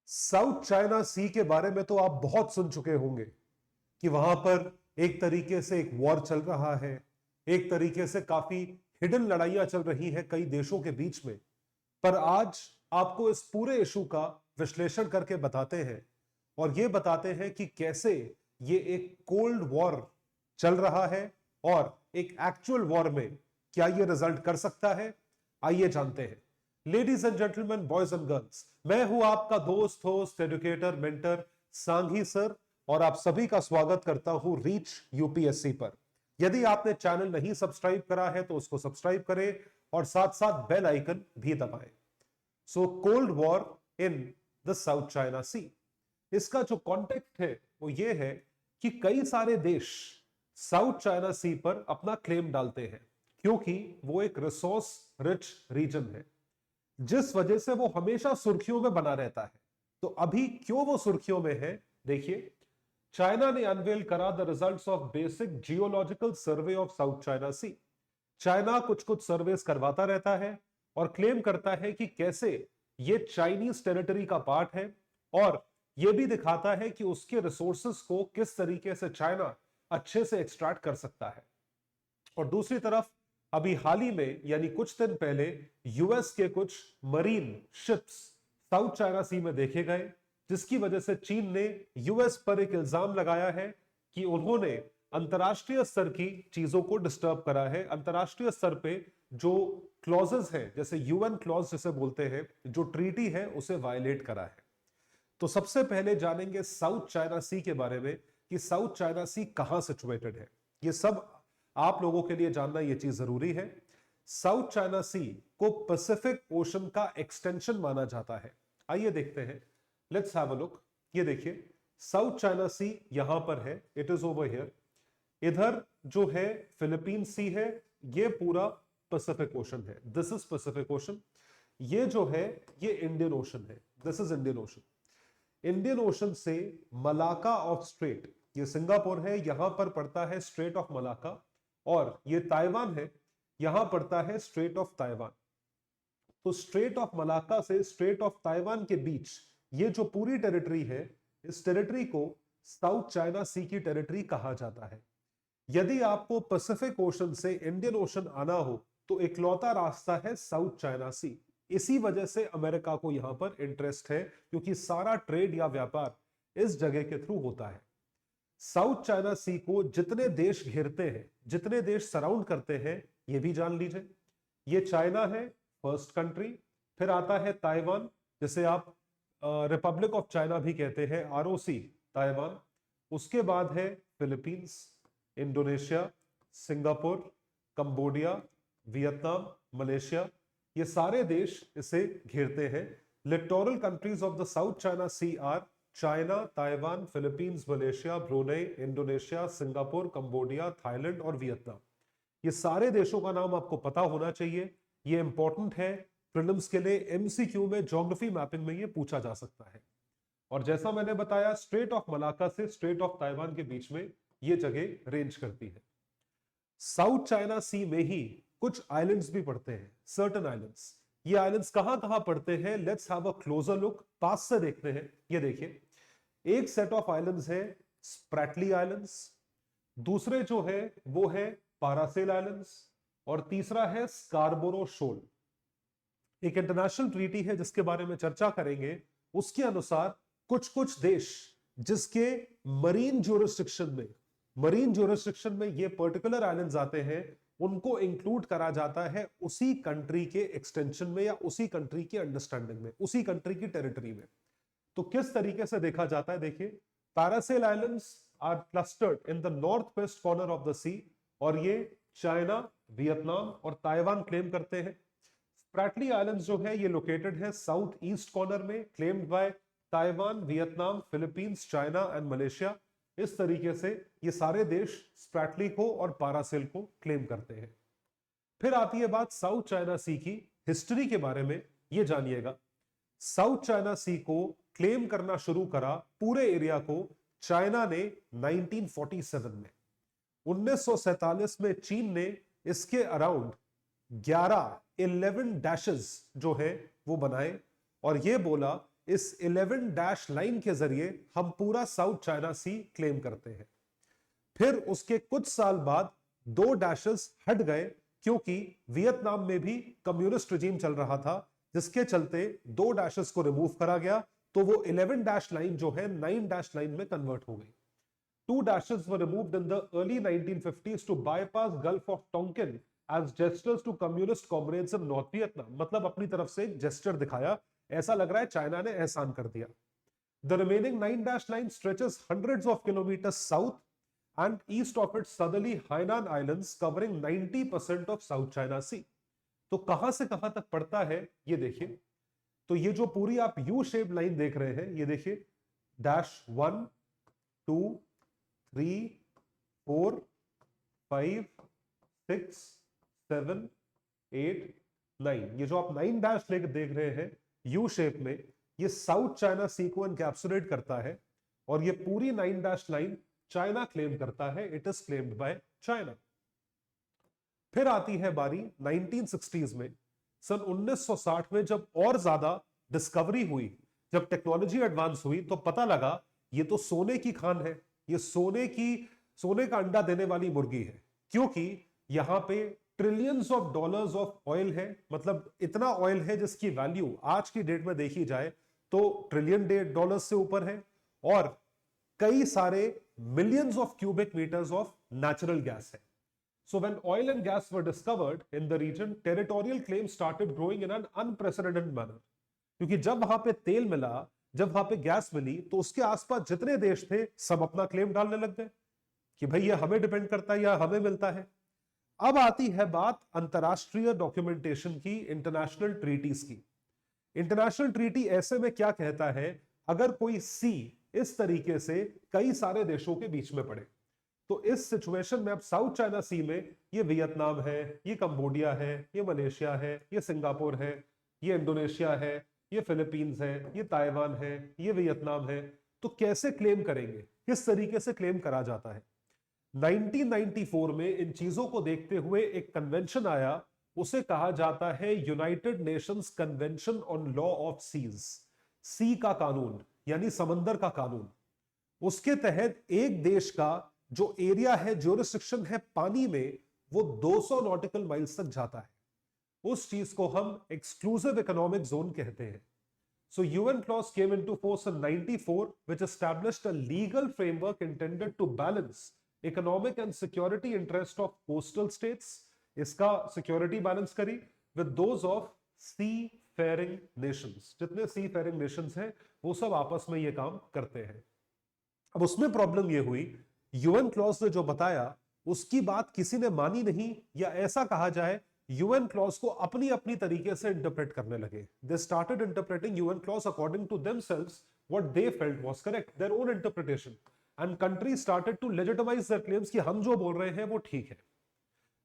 South China सी के बारे में तो आप बहुत सुन चुके होंगे कि वहां पर एक तरीके से एक वॉर चल रहा है। एक तरीके से काफी हिडन लड़ाइयां चल रही हैं कई देशों के बीच में। पर आज आपको इस पूरे इशू का विश्लेषण करके बताते हैं और यह बताते हैं कि कैसे ये एक कोल्ड वॉर चल रहा है और एक एक्चुअल वॉर में क्या यह रिजल्ट कर सकता है। आइए जानते हैं। Ladies and gentleman, boys and girls, मैं हूं आपका दोस्त, host, educator, mentor Sanghi sir, और आप सभी का स्वागत करता हूं रीच यूपीएससी पर। यदि आपने चैनल नहीं सब्सक्राइब करा है तो उसको सब्सक्राइब करें और साथ साथ बेल आइकन भी दबाएं। So cold war in the South China Sea, इसका जो कॉन्टेक्स्ट है वो ये है कि कई सारे देश साउथ चाइना सी पर अपना क्लेम डालते हैं क्योंकि वो एक रिसोर्स रिच रीजन है, जिस वजह से वो हमेशा सुर्खियों में बना रहता है। तो अभी क्यों वो सुर्खियों में है, देखिए। चाइना ने अनवेल करा the results of basic geological survey of South China Sea. China कुछ कुछ सर्वेस करवाता रहता है और क्लेम करता है कि कैसे ये चाइनीज टेरिटरी का पार्ट है, और यह भी दिखाता है कि उसके रिसोर्सेस को किस तरीके से चाइना अच्छे से एक्सट्रैक्ट कर सकता है। और दूसरी तरफ अभी हाल ही में यानी कुछ दिन पहले यूएस के कुछ मरीन शिप्स साउथ चाइना सी में देखे गए, जिसकी वजह से चीन ने यूएस पर एक इल्जाम लगाया है कि उन्होंने अंतरराष्ट्रीय स्तर की चीजों को डिस्टर्ब करा है। अंतरराष्ट्रीय स्तर पे जो क्लॉजेस हैं, जैसे यूएन क्लॉज जिसे बोलते हैं, जो ट्रीटी है, उसे वायलेट करा है। तो सबसे पहले जानेंगे साउथ चाइना सी के बारे में कि साउथ चाइना सी कहां सिचुएटेड है। ये सब आप लोगों के लिए जानना ये चीज जरूरी है। साउथ चाइना सी को पैसिफिक ओशन का एक्सटेंशन माना जाता है। आइए देखते हैं, लेट्स हैव अ लुक। ये देखिए, साउथ चाइना सी यहां पर है, इट इज ओवर हियर। इधर जो है फिलीपीन सी है, ये पूरा पैसिफिक ओशन है, दिस इज पैसिफिक ओशन। ये जो है ये इंडियन ओशन है, this is Indian ocean. Indian ocean से मलाका ऑफ स्ट्रेट, ये सिंगापुर है, यहां पर पड़ता है स्ट्रेट ऑफ मलाका, और ये ताइवान है, यहां पड़ता है स्ट्रेट ऑफ ताइवान। तो स्ट्रेट ऑफ मलाका से स्ट्रेट ऑफ ताइवान के बीच ये जो पूरी टेरिटरी है, इस टेरिटरी को साउथ चाइना सी की टेरिटरी कहा जाता है। यदि आपको पैसिफिक ओशन से इंडियन ओशन आना हो तो इकलौता रास्ता है साउथ चाइना सी। इसी वजह से अमेरिका को यहां पर इंटरेस्ट है, क्योंकि सारा ट्रेड या व्यापार इस जगह के थ्रू होता है। साउथ चाइना सी को जितने देश घेरते हैं, जितने देश सराउंड करते हैं, ये भी जान लीजिए। ये चाइना है, फर्स्ट कंट्री। फिर आता है ताइवान, जिसे आप रिपब्लिक ऑफ चाइना भी कहते हैं, आरओसी ताइवान। उसके बाद है Philippines, Indonesia, Singapore, Cambodia, Vietnam, Malaysia. ये सारे देश इसे घेरते हैं। Littoral countries of the South China Sea are China, Taiwan, Philippines, Malaysia, Brunei, Indonesia, Singapore, Cambodia, Thailand और वियतनाम। ये सारे देशों का नाम आपको पता होना चाहिए। ये इंपॉर्टेंट है प्रीलिम्स के लिए, एमसीक्यू में, ज्योग्राफी मैपिंग में ये पूछा जा सकता है। और जैसा मैंने बताया, स्ट्रेट ऑफ मलाका से स्ट्रेट ऑफ ताइवान के बीच में ये जगह रेंज करती है। साउथ चाइना सी में ही कुछ आइलैंड्स भी पड़ते हैं, सर्टेन आइलैंड्स। ये आइलैंड्स कहां कहां पड़ते हैं, let's have a closer look, पास से देखते हैं। ये देखिए, एक सेट ऑफ आइलैंड्स है स्प्रैटली आइलैंड्स, दूसरे जो है वो है पारासेल आइलैंड्स, और तीसरा है स्कारबोरो शोल। एक इंटरनेशनल ट्रीटी है जिसके बारे में चर्चा करेंगे, उसके अनुसार कुछ कुछ देश जिसके मरीन ज्यूरिसडिक्शन में ये पर्टिकुलर आइलैंड्स आते हैं, उनको इंक्लूड करा जाता है उसी कंट्री के एक्सटेंशन में या उसी कंट्री के अंडरस्टैंडिंग में, उसी कंट्री की टेरिटरी में। तो किस तरीके से देखा जाता है, देखिए, Paracel Islands are clustered in the north west corner of the sea, और ये चाइना, वियतनाम और ताइवान क्लेम करते हैं। स्प्रैटली आइलैंड्स जो है ये लोकेटेड है साउथ ईस्ट कॉर्नर में, claimed by Taiwan, Vietnam, Philippines, China and Malaysia. इस तरीके से ये सारे देश स्प्रैटली को और पारासेल को क्लेम करते हैं। फिर आती है बात साउथ चाइना सी की हिस्ट्री के बारे में। ये जानिएगा, साउथ चाइना सी को क्लेम करना शुरू करा, पूरे एरिया को, चाइना ने 1947 में। 1947 में चीन ने इसके अराउंड 11 डैशेस जो है वो बनाए, और ये बोला इस 11 डैश लाइन के जरिए हम पूरा साउथ चाइना सी क्लेम करते हैं। फिर उसके कुछ साल बाद 2 डैशेस हट गए, क्योंकि वियतनाम में भी कम्युनिस्ट रिजीम चल रहा था, जिसके चलते 2 डैशेस को रिमूव करा गया, तो वो 11 डैश लाइन जो है 9 डैश लाइन में कन्वर्ट हो गई। 2 dashes were removed in the early 1950s to bypass Gulf of Tonkin as gestures to communist comrades in North Vietnam। मतलब अपनी तरफ से जेस्चर दिखाया, ऐसा लग रहा है चाइना ने एहसान कर दिया। The remaining 9 dash line stretches hundreds of kilometers south and east of its southerly Hainan Islands, covering 90% of South China Sea। तो कहां से कहां तक पड़ता है ये देखिए। तो ये जो पूरी आप यू शेप लाइन देख रहे हैं, ये देखिए डैश 1 2 3 4 5 6 7 8 9, ये जो आप 9 डैश लेकर देख रहे हैं यू शेप में, ये साउथ चाइना सी को एनकैप्सुलेट करता है, और ये पूरी 9 डैश लाइन चाइना क्लेम करता है, it is claimed by China. फिर आती है बारी 1960s में, सन 1960 में जब और ज्यादा डिस्कवरी हुई, जब टेक्नोलॉजी एडवांस हुई, तो पता लगा ये तो सोने की खान है, ये सोने का अंडा देने वाली मुर्गी है, क्योंकि यहां पे trillions of dollars of oil है। मतलब इतना ऑयल है जिसकी वैल्यू आज की डेट में देखी जाए तो ट्रिलियन डॉलर से ऊपर है, और कई सारे millions of cubic metres of natural gas है। So when oil and gas were discovered in the region, territorial claims started growing in an unprecedented manner। क्योंकि जब वहां पे तेल मिला, जब वहां पे गैस मिली, तो उसके आसपास जितने देश थे सब अपना क्लेम डालने लग गए कि भाई ये हमें डिपेंड करता है या हमें मिलता है। अब आती है बात अंतरराष्ट्रीय डॉक्यूमेंटेशन की, इंटरनेशनल ट्रीटीज की। इंटरनेशनल ट्रीटी ऐसे में क्या कहता है, अगर कोई सी इस तरीके से कई सारे देशों के बीच में पड़े, तो इस सिचुएशन में अब साउथ चाइना सी में ये वियतनाम है, ये कंबोडिया है, ये मलेशिया है, ये सिंगापुर है, ये इंडोनेशिया है, ये फिलीपींस है, ये ताइवान है, ये वियतनाम है, तो कैसे क्लेम करेंगे, किस तरीके से क्लेम करा जाता है। 1994 में इन चीजों को देखते हुए एक कन्वेंशन आया, उसे कहा जाता है United Nations convention on law of Seas, sea का कानून यानी समंदर का कानून। उसके तहत एक देश का जो एरिया है, ज्यूरिसडिक्शन है पानी में, वो 200 नॉटिकल माइल्स तक जाता है, उस चीज को हम एक्सक्लूसिव इकोनॉमिक जोन कहते हैं। So UN clause came into force in 94, which established a legal framework intended to balance economic and security interest of coastal states, इसका security balance करी with those of seafaring nations। जितने seafaring nations हैं वो सब आपस में ये काम करते हैं। अब उसमें प्रॉब्लम ये हुई, यूएन क्लॉज ने जो बताया उसकी बात किसी ने मानी नहीं, या ऐसा कहा जाए यूएन क्लॉज को अपनी अपनी तरीके से इंटरप्रेट करने लगे। They started interpreting UN clause according to themselves what they felt was correct, their own interpretation, and countries started to legitimize their claims कि हम जो बोल रहे हैं वो ठीक है।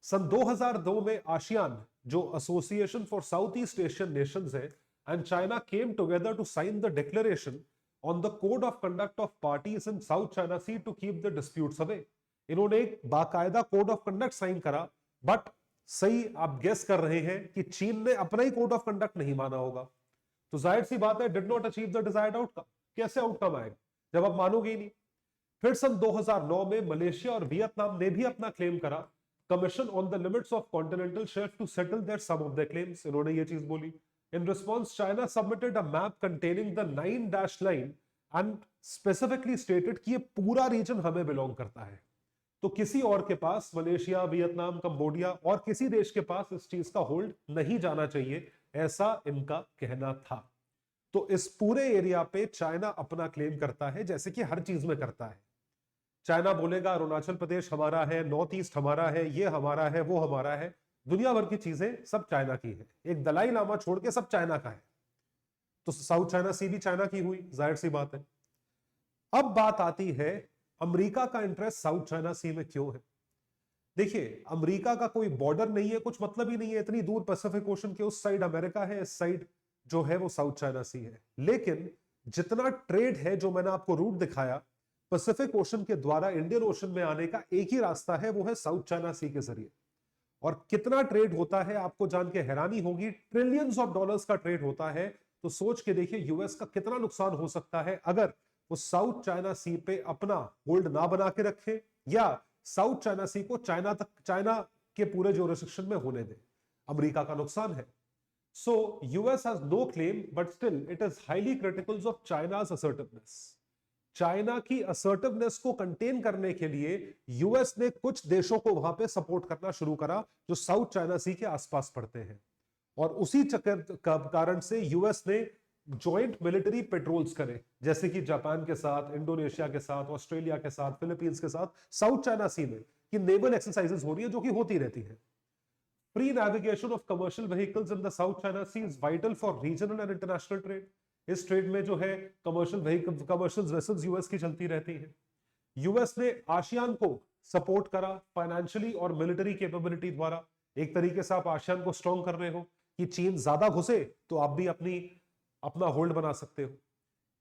सन 2002 में आसियान, जो association for South East Asian Nations है, and China came together to sign the declaration on the code of conduct of parties in South China Sea to keep the disputes away। इन्होंने एक बाकायदा code of conduct sign करा, but सही आप guess कर रहे हैं कि चीन ने अपना ही कोड ऑफ कंडक्ट नहीं माना होगा, तो जाहिर सी बात है did not achieve the desired outcome. कैसे आउटकम आएगा जब आप मानोगे ही नहीं। फिर सन 2009 में मलेशिया और वियतनाम ने भी अपना क्लेम करा, commission on the limits of continental shelf to settle their some of the claims, इन्होंने ये चीज बोली। In response, China submitted a map containing the 9 dash line and specifically stated कि ये पूरा रीजन हमें बिलोंग करता है। तो किसी और के पास, मलेशिया, वियतनाम, कंबोडिया और किसी देश के पास इस चीज का होल्ड नहीं जाना चाहिए, ऐसा इनका कहना था। तो इस पूरे एरिया पे चाइना अपना क्लेम करता है, जैसे कि हर चीज में करता है। चाइना बोलेगा अरुणाचल प्रदेश हमारा है, नॉर्थ ईस्ट हमारा है, ये हमारा है, वो हमारा है, दुनिया भर की चीजें सब चाइना की है, एक दलाई लामा छोड़ के सब चाइना का है। तो साउथ चाइना सी भी चाइना की हुई, जाहिर सी बात है। अब बात आती है अमेरिका का इंटरेस्ट साउथ चाइना सी में क्यों है। देखिए, अमेरिका का कोई बॉर्डर नहीं है, कुछ मतलब ही नहीं है, इतनी दूर पैसिफिक ओशन के उस साइड अमेरिका है, इस साइड जो है वो साउथ चाइना सी है। लेकिन जितना ट्रेड है, जो मैंने आपको रूट दिखाया, पैसिफिक ओशन के द्वारा इंडियन ओशन में आने का एक ही रास्ता है, वो है साउथ चाइना सी के जरिए। और कितना ट्रेड होता है आपको जान के हैरानी होगी, ट्रिलियंस ऑफ डॉलर्स का ट्रेड होता है तो सोच के देखिए यूएस का कितना नुकसान हो सकता है अगर वो साउथ चाइना सी पे अपना होल्ड ना बना के रखे या साउथ चाइना सी को चाइना के पूरे ज्यूरिसडिक्शन में होने दे। अमेरिका का नुकसान है। So US has no claim but still it is highly critical of China's assertiveness. China की असर्टिवनेस को कंटेन करने के लिए यूएस ने कुछ देशों को वहां पे सपोर्ट करना शुरू करा जो साउथ चाइना सी के आसपास पड़ते हैं, और उसी चक्कर का कारण से यूएस ने जॉइंट मिलिट्री पेट्रोल्स करे, जैसे कि जापान के साथ, इंडोनेशिया के साथ, ऑस्ट्रेलिया के साथ, फिलीपींस के साथ साउथ चाइना सी में कि नेवल एक्सरसाइजेस हो रही है जो कि होती रहती है। Free navigation of commercial vehicles in the South China Sea is vital for regional and international trade. इस ट्रेड में जो है कमर्शियल वेसल्स यूएस की चलती रहती है। यूएस ने आसियान को सपोर्ट करा फाइनेंशियली और मिलिट्री कैपेबिलिटी द्वारा। एक तरीके से आप आसियान को स्ट्रॉन्ग कर रहे हो कि चीन ज्यादा घुसे तो आप भी अपना होल्ड बना सकते हो।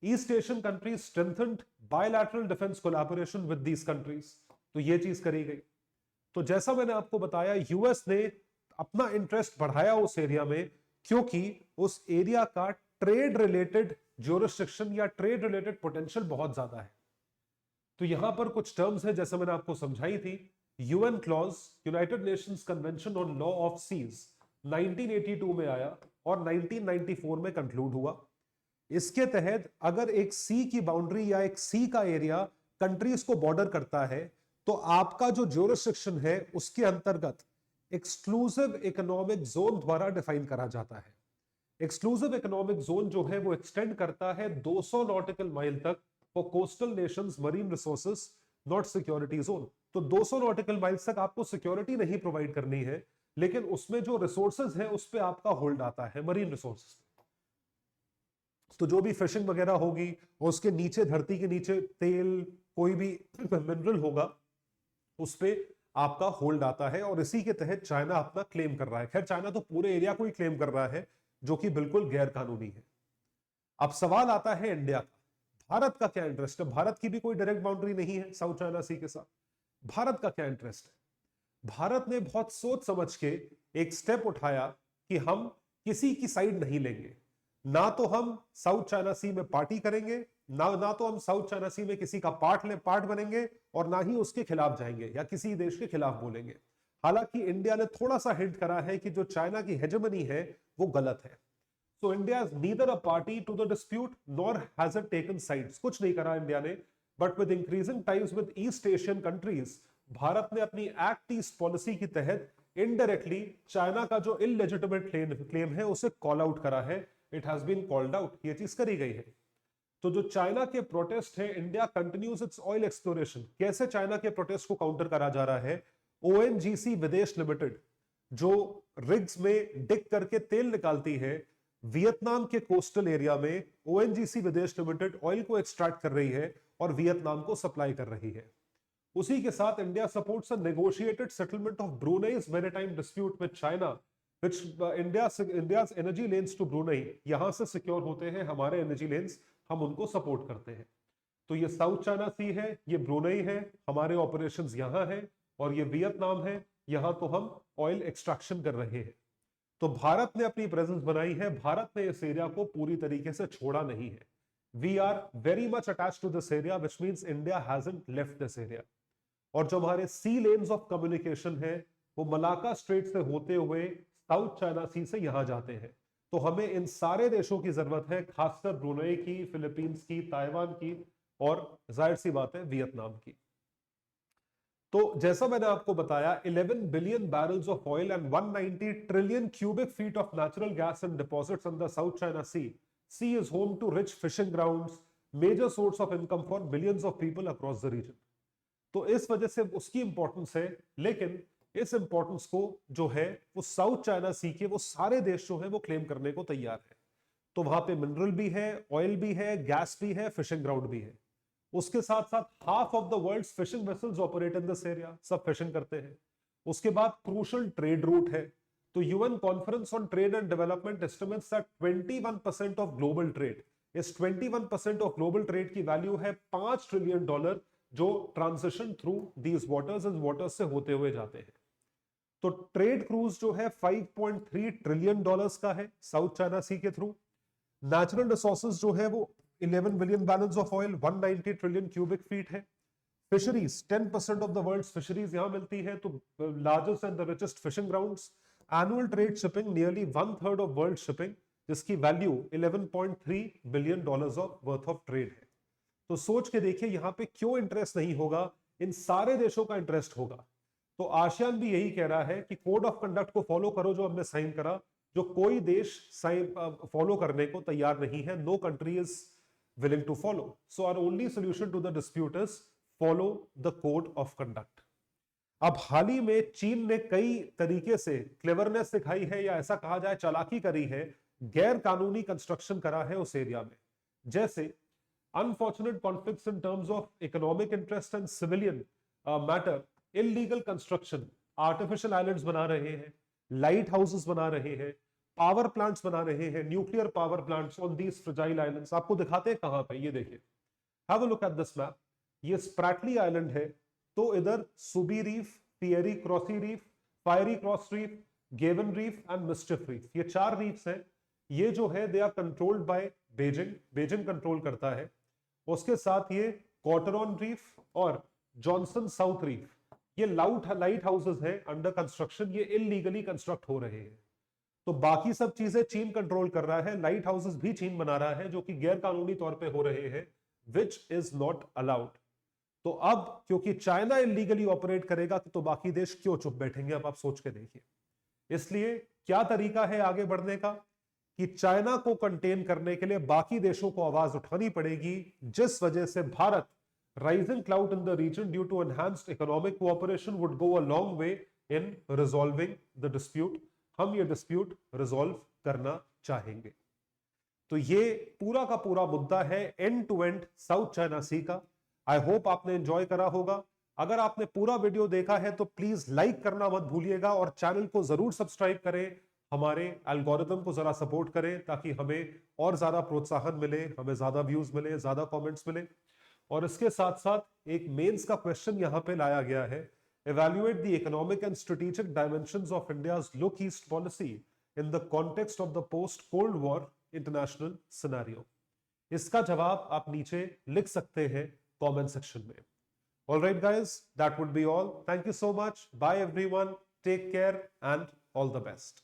East Asian countries strengthened bilateral defence collaboration with these countries, तो ये चीज करी गई। तो जैसा मैंने आपको बताया यूएस ने अपना इंटरेस्ट बढ़ाया उस एरिया में क्योंकि उस एरिया का ट्रेड रिलेटेड ज्यूरिसडिक्शन या ट्रेड रिलेटेड पोटेंशियल बहुत ज्यादा है। तो यहां पर कुछ टर्म्स है जैसे मैंने आपको समझाई थी। UN clause, United Nations convention on law of seas 1982 में आया और 1994 में कंक्लूड हुआ। इसके तहत अगर एक सी की बाउंड्री या एक सी का एरिया कंट्रीज को बॉर्डर करता है तो आपका जो ज्यूरिसडिक्शन है उसके अंतर्गत एक्सक्लूसिव इकोनॉमिक जोन द्वारा डिफाइन करा जाता है। एक्सक्लूसिव इकोनॉमिक जोन जो है वो एक्सटेंड करता है 200 नॉटिकल माइल तक for coastal Nations marine resources not security zone. तो 200 नॉटिकल माइल्स तक आपको सिक्योरिटी नहीं प्रोवाइड करनी है, लेकिन उसमें जो रिसोर्सेज है उस पर आपका होल्ड आता है, मरीन रिसोर्सेज। तो जो भी फिशिंग वगैरह होगी और उसके नीचे, धरती के नीचे तेल, कोई भी मिनरल होगा, उस पर आपका होल्ड आता है और इसी के तहत चाइना अपना क्लेम कर रहा है। खैर चाइना तो पूरे एरिया को ही क्लेम कर रहा है जो कि बिल्कुल गैर कानूनी है। अब सवाल आता है इंडिया का, भारत का क्या इंटरेस्ट है? भारत की भी कोई डायरेक्ट बाउंड्री नहीं है साउथ चाइना सी के साथ। भारत का क्या इंटरेस्ट है? भारत ने बहुत सोच समझ के एक स्टेप उठाया कि हम किसी की साइड नहीं लेंगे। ना तो हम साउथ चाइना सी में पार्टी करेंगे, ना तो हम साउथ चाइना सी में किसी का पार्ट बनेंगे, और ना ही उसके खिलाफ जाएंगे या किसी देश के खिलाफ बोलेंगे। हालांकि इंडिया ने थोड़ा सा हिंट करा है कि जो चाइना की हेजेमनी है वो गलत है। So India is neither a party to the dispute nor has it taken sides. कुछ नहीं करा इंडिया ने, but with increasing ties with East Asian countries, Bharat ने अपनी एक्ट ईस्ट पॉलिसी के तहत इनडायरेक्टली चाइना का जो इलेजिटिमेट क्लेम है उसे कॉल आउट करा है। It has been called out, ये चीज करी गई है। तो जो चाइना के प्रोटेस्ट है, India continues it's oil exploration. कैसे चाइना के प्रोटेस्ट को काउंटर करा जा रहा है? ओएनजीसी विदेश लिमिटेड जो रिग्स में डिग करके तेल निकालती है, वियतनाम के कोस्टल एरिया में ओएनजीसी विदेश लिमिटेड ऑयल को एक्सट्रैक्ट कर रही है और वियतनाम को सप्लाई कर रही है। उसी के साथ India supports a negotiated settlement of Brunei's maritime dispute with China, which India's energy lanes to Brunei, यहां से सिक्योर होते हैं हमारे एनर्जी लेन्स, हम उनको सपोर्ट करते हैं। तो ये साउथ चाइना सी है, ये ब्रूनेई है, हमारे ऑपरेशंस यहां है, और ये वियतनाम है, यहां तो हम ऑयल एक्सट्रैक्शन कर रहे हैं। तो भारत ने अपनी प्रेजेंस बनाई है, भारत ने इस एरिया को पूरी तरीके से छोड़ा नहीं है। We are very much attached to this area, which means India hasn't left this area. और जो हमारे सी लेन्स ऑफ कम्युनिकेशन है वो मलाका स्ट्रेट से होते हुए साउथ चाइना सी से यहां जाते हैं। तो हमें इन सारे देशों की जरूरत है, खासकर ब्रुनेई की, फिलीपींस की, ताइवान की, और जाहिर सी बात है वियतनाम की। तो जैसा मैंने आपको बताया, 11 billion barrels of oil and 190 trillion cubic feet of natural gas and deposits in the South China Sea. Sea is home to rich fishing grounds, major source of income for billions of people across the region. तो इस वजह से उसकी importance है, लेकिन इस importance को जो है वो साउथ चाइना सी के वो सारे देश जो है वो क्लेम करने को तैयार है। तो वहां पे मिनरल भी है, ऑयल भी है, गैस भी है, फिशिंग ग्राउंड भी है। उसके साथ साथ half of the world's fishing vessels operate in this area, सब फिशिंग करते हैं। उसके बाद क्रूशियल ट्रेड रूट है। तो UN conference on trade and development estimates that 21% of global trade, इस 21% ऑफ ग्लोबल ट्रेड की वैल्यू है $5 ट्रिलियन, जो transition through these waters and waters से होते हुए जाते हैं। तो ट्रेड क्रूज जो है $5.3 ट्रिलियन का है साउथ चाइना सी के थ्रू। नेचुरल रिसोर्सेज जो है वो 11 billion barrels of oil, 190 trillion cubic feet है। Fisheries 10% of the world's fisheries यहां मिलती है, तो largest and the richest fishing grounds. Annual trade shipping nearly 1/3 of world shipping, जिसकी value 11.3 billion dollars of worth of trade है। तो सोच के देखिए यहां पे क्यों इंटरेस्ट नहीं होगा, इन सारे देशों का इंटरेस्ट होगा। तो आसियान भी यही कह रहा है कि कोड ऑफ कंडक्ट को फॉलो करो जो हमने साइन करा, जो कोई देश फॉलो करने को तैयार नहीं है। No country is willing to follow, so our only solution to the dispute is follow the code of conduct. अब हाल ही में चीन ने कई तरीके से क्लेवरनेस दिखाई है, या ऐसा कहा जाए चालाकी करी है, गैर कानूनी कंस्ट्रक्शन करा है उस एरिया में। जैसे unfortunate conflicts in terms of economic interest and civilian matter, illegal construction, artificial islands बना रहे हैं, लाइट हाउसेस बना रहे हैं, पावर प्लांट्स बना रहे हैं, nuclear power plants on these fragile islands. आपको दिखाते हैं कहां पे, ये देखिए, have a look at this map. ये स्प्रैटली आइलैंड है, तो इधर Subi Reef, Fiery Cross Reef, Fiery Cross Reef, Gaven Reef and Mischief Reef, ये 4 रीफ्स हैं। ये जो है they are controlled by Beijing, Beijing control करता है। उसके साथ ये कॉटरॉन रीफ और जॉनसन साउथ रीफ, ये लाइट हाउसेस हैं अंडर कंस्ट्रक्शन, ये इलीगली कंस्ट्रक्ट हो रहे हैं। तो बाकी सब चीजें चीन कंट्रोल कर रहा है, लाइट हाउसेस भी चीन बना रहा है जो कि गैर कानूनी तौर पे हो रहे हैं, विच इज नॉट अलाउड। तो अब क्योंकि चाइना इलीगली ऑपरेट करेगा तो बाकी देश क्यों चुप बैठेंगे, अब आप सोच के देखिए। इसलिए क्या तरीका है आगे बढ़ने का, कि चाइना को कंटेन करने के लिए बाकी देशों को आवाज उठानी पड़ेगी, जिस वजह से Bharat rising clout in the region due to enhanced economic cooperation would go a long way in resolving the dispute। हम ये dispute resolve करना चाहेंगे। तो ये पूरा का पूरा मुद्दा है end to end South China Sea का। आई होप आपने एंजॉय करा होगा। अगर आपने पूरा वीडियो देखा है तो प्लीज लाइक करना मत भूलिएगा और चैनल को जरूर सब्सक्राइब करें, हमारे एल्गोरिथम को जरा सपोर्ट करें ताकि हमें और ज्यादा प्रोत्साहन मिले, हमें ज्यादा व्यूज मिले, ज्यादा कमेंट्स मिले। और इसके साथ साथ एक मेंस का क्वेश्चन यहां पे लाया गया है, evaluate the economic and strategic dimensions of India's look east policy in the context of the post cold war international scenario। इसका जवाब आप नीचे लिख सकते हैं कमेंट सेक्शन में। All right guys, that would be all. Thank you so much. Bye everyone. Take care and all the best.